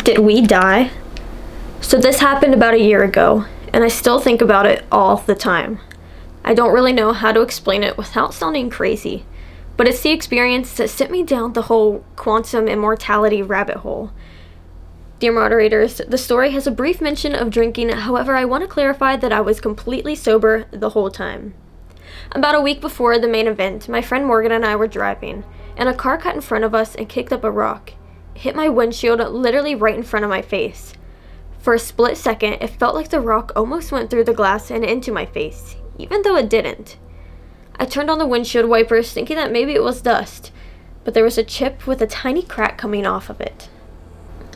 Did we die? So this happened about a year ago, and I still think about it all the time. I don't really know how to explain it without sounding crazy, but it's the experience that sent me down the whole quantum immortality rabbit hole. Dear moderators, the story has a brief mention of drinking, however, I want to clarify that I was completely sober the whole time. About a week before the main event, my friend Morgan and I were driving, and a car cut in front of us and kicked up a rock. It hit my windshield literally right in front of my face. For a split second, it felt like the rock almost went through the glass and into my face, even though it didn't. I turned on the windshield wipers thinking that maybe it was dust, but there was a chip with a tiny crack coming off of it.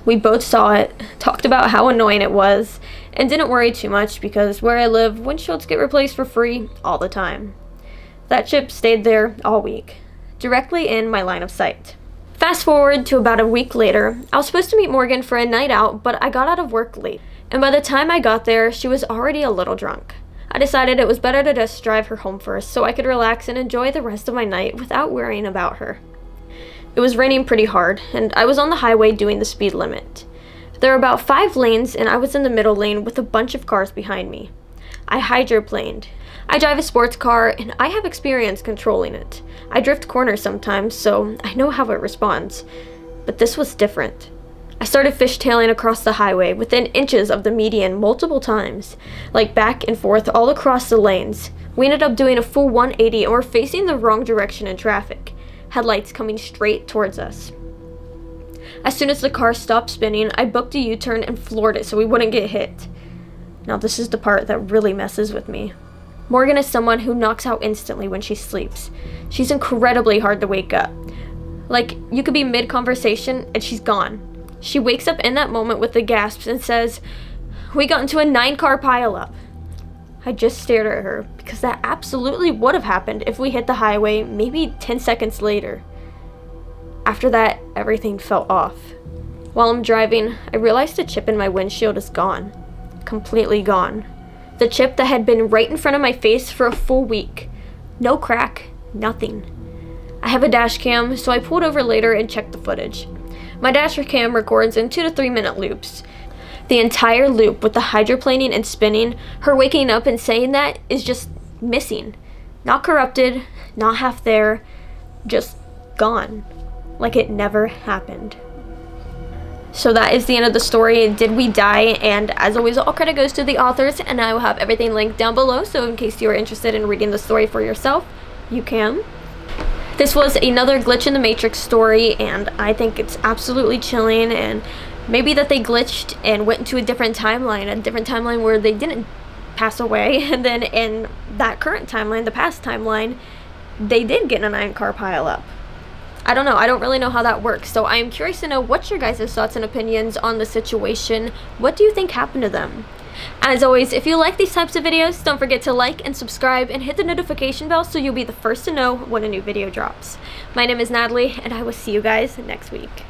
We both saw it, talked about how annoying it was, and didn't worry too much because where I live, windshields get replaced for free all the time. That chip stayed there all week, directly in my line of sight. Fast forward to about a week later, I was supposed to meet Morgan for a night out, but I got out of work late, and by the time I got there, she was already a little drunk. I decided it was better to just drive her home first so I could relax and enjoy the rest of my night without worrying about her. It was raining pretty hard, and I was on the highway doing the speed limit. There were about 5 lanes, and I was in the middle lane with a bunch of cars behind me. I hydroplaned. I drive a sports car, and I have experience controlling it. I drift corners sometimes, so I know how it responds. But this was different. I started fishtailing across the highway within inches of the median multiple times, like back and forth all across the lanes. We ended up doing a full 180 and were facing the wrong direction in traffic, headlights coming straight towards us. As soon as the car stopped spinning, I booked a U-turn and floored it so we wouldn't get hit. Now this is the part that really messes with me. Morgan is someone who knocks out instantly when she sleeps. She's incredibly hard to wake up. Like, you could be mid-conversation and she's gone. She wakes up in that moment with the gasps and says, "We got into a 9-car pileup." I just stared at her because that absolutely would have happened if we hit the highway maybe 10 seconds later. After that, everything felt off. While I'm driving, I realized the chip in my windshield is gone. Completely gone. The chip that had been right in front of my face for a full week. No crack, nothing. I have a dash cam, so I pulled over later and checked the footage. My dash cam records in 2 to 3 minute loops. The entire loop with the hydroplaning and spinning, her waking up and saying that, is just missing. Not corrupted, not half there, just gone. Like it never happened. So that is the end of the story. Did we die? And as always, all credit goes to the authors, and I will have everything linked down below, so in case you are interested in reading the story for yourself, you can. This was another glitch in the Matrix story, and I think it's absolutely chilling, and maybe that they glitched and went into a different timeline where they didn't pass away, and then in that current timeline, the past timeline, they did get in a 9-car pileup. I don't know. I don't really know how that works. So I am curious to know what's your guys' thoughts and opinions on the situation. What do you think happened to them? As always, if you like these types of videos, don't forget to like and subscribe and hit the notification bell so you'll be the first to know when a new video drops. My name is Natalie, and I will see you guys next week.